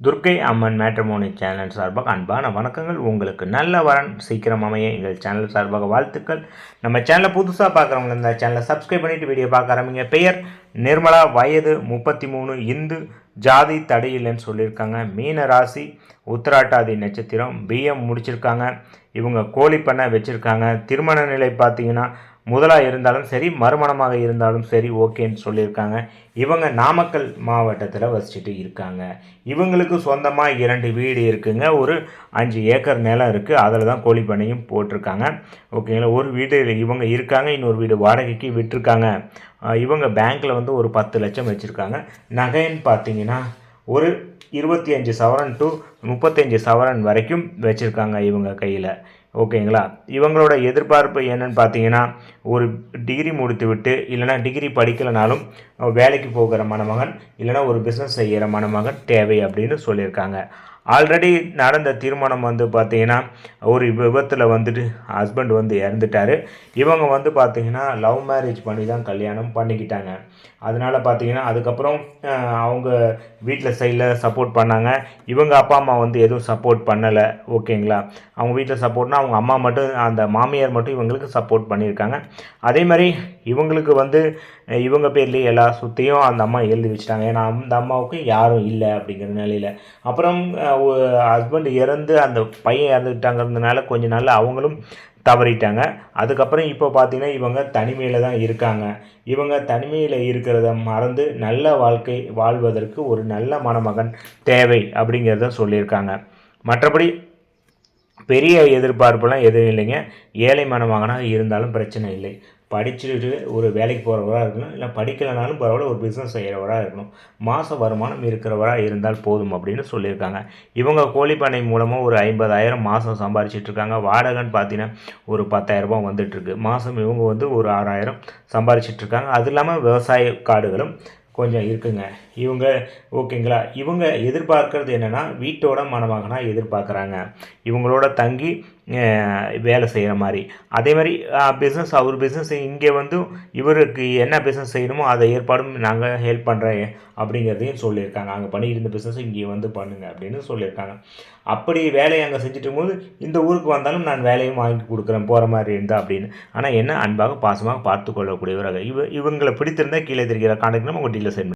Durgai Amman matrimony channel சார்பாக அன்பான வணக்கங்கள். உங்களுக்கு நல்ல வரன் சீக்கிரம் அமைய எங்கள் சேனல் சார்பாக வாழ்த்துக்கள். நம்ம சேனலை புதுசாக பார்க்குறவங்க இந்த சேனலை சப்ஸ்கிரைப் பண்ணிவிட்டு வீடியோ பார்க்க ஆரம்பிங்க. பெயர் நிர்மலா, வயது 33, இந்து, ஜாதி தடையில்லைன்னு சொல்லியிருக்காங்க. மீன ராசி, உத்திராட்டாதி நட்சத்திரம், பிஎம் முடிச்சிருக்காங்க. இவங்க கோழி பண்ணை வச்சுருக்காங்க. திருமண நிலை பார்த்தீங்கன்னா முதலாக இருந்தாலும் சரி, மறுமணமாக இருந்தாலும் சரி ஓகேன்னு சொல்லியிருக்காங்க. இவங்க நாமக்கல் மாவட்டத்தில் வசிச்சுட்டு இருக்காங்க. இவங்களுக்கு சொந்தமாக 2 வீடு இருக்குங்க. ஒரு 5 ஏக்கர் நிலம் இருக்குது. அதில் தான் கோழி பண்ணையும் போட்டிருக்காங்க. ஓகேங்களா. ஒரு வீடு இவங்க இருக்காங்க, இன்னொரு வீடு வாடகைக்கு விட்டுருக்காங்க. இவங்க பேங்க்கில் வந்து ஒரு 10 லட்சம் வச்சுருக்காங்க. நகைன்னு பார்த்தீங்கன்னா ஒரு 25 சவரன் டு 35 சவரன் வரைக்கும் வச்சுருக்காங்க இவங்க கையில். ஓகேங்களா. இவங்களோட எதிர்பார்ப்பு என்னன்னு பார்த்தீங்கன்னா, ஒரு டிகிரி முடித்து விட்டு இல்லைனா டிகிரி படிக்கலைனாலும் வேலைக்கு போகிற மணமகன் இல்லைனா ஒரு பிஸ்னஸ் செய்கிற மணமகன் தேவை அப்படின்னு சொல்லியிருக்காங்க. ஆல்ரெடி நடந்த திருமணம் வந்து பார்த்திங்கன்னா ஒரு விபத்தில் வந்துட்டு ஹஸ்பண்ட் வந்து இறந்துட்டார். இவங்க வந்து பார்த்திங்கன்னா லவ் மேரேஜ் பண்ணி தான் கல்யாணம் பண்ணிக்கிட்டாங்க. அதனால் பார்த்திங்கன்னா அதுக்கப்புறம் அவங்க வீட்டில் சைடில் சப்போர்ட் பண்ணாங்க. இவங்க அப்பா அம்மா வந்து எதுவும் சப்போர்ட் பண்ணலை. ஓகேங்களா. அவங்க வீட்டில் சப்போர்ட்னால் அவங்க அம்மா மட்டும், அந்த மாமியார் மட்டும் இவங்களுக்கு சப்போர்ட் பண்ணியிருக்காங்க. அதே மாதிரி இவங்களுக்கு வந்து இவங்க பேர்லேயே எல்லா சொத்தையும் அந்த அம்மா எழுதி வச்சுட்டாங்க. ஏன்னா அந்த அம்மாவுக்கு யாரும் இல்லை அப்படிங்கிற நிலையில். அப்புறம் ஹஸ்பண்ட் இறந்து அந்த பையன் இறந்துக்கிட்டாங்கிறதுனால கொஞ்ச நாள் அவங்களும் தவறிட்டாங்க. அதுக்கப்புறம் இப்போ பார்த்தீங்கன்னா இவங்க தனிமையில் தான் இருக்காங்க. இவங்க தனிமையில் இருக்கிறத மறந்து நல்ல வாழ்க்கை வாழ்வதற்கு ஒரு நல்ல மணமகன் தேவை அப்படிங்கிறத சொல்லியிருக்காங்க. மற்றபடி பெரிய எதிர்பார்ப்புலாம் எதுவும் இல்லைங்க. ஏழை மணமகனாக இருந்தாலும் பிரச்சனை இல்லை. படிச்சுட்டு ஒரு வேலைக்கு போகிறவராக இருக்கணும், இல்லை படிக்கலைனாலும் பரவாயில்ல, ஒரு பிஸ்னஸ் செய்கிறவராக இருக்கணும், மாத வருமானம் இருக்கிறவராக இருந்தால் போதும் அப்படின்னு சொல்லியிருக்காங்க. இவங்க கோழிப்பண்ணை மூலமாக ஒரு 50,000 மாதம் சம்பாரிச்சிட்ருக்காங்க. வாடகைன்னு பார்த்தீங்கன்னா ஒரு 10,000 ரூபா வந்துட்டுருக்கு. மாதம் இவங்க வந்து ஒரு 6,000 சம்பாரிச்சிட்ருக்காங்க. அது இல்லாமல் விவசாய காடுகளும் கொஞ்சம் இருக்குங்க இவங்க. ஓகேங்களா. இவங்க எதிர்பார்க்கறது என்னென்னா வீட்டோட மணமகனாக எதிர்பார்க்குறாங்க. இவங்களோட தங்கி வேலை செய்கிற மாதிரி. அதே மாதிரி பிஸ்னஸ், அவர் பிஸ்னஸ் இங்கே வந்து இவருக்கு என்ன பிஸ்னஸ் செய்யணுமோ அதை ஏற்பாடும் நாங்கள் ஹெல்ப் பண்ணுறேன் அப்படிங்கிறதையும் சொல்லியிருக்காங்க. அங்கே பண்ணிட்டு இருந்த பிஸ்னஸ் இங்கே வந்து பண்ணுங்க அப்படின்னு சொல்லியிருக்காங்க. அப்படி வேலையை அங்கே செஞ்சுட்டு இருக்கும்போது இந்த ஊருக்கு வந்தாலும் நான் வேலையும் வாங்கி கொடுக்குறேன் போகிற மாதிரி இருந்தால் அப்படின்னு. ஆனால் என்ன, அன்பாக பாசமாக பார்த்து கொள்ளக்கூடியவராக இவங்களை பிடித்திருந்தால் கீழே தெரிகிற காண்டக்ட் நம்ம உங்கள் டீலில் சென்ட்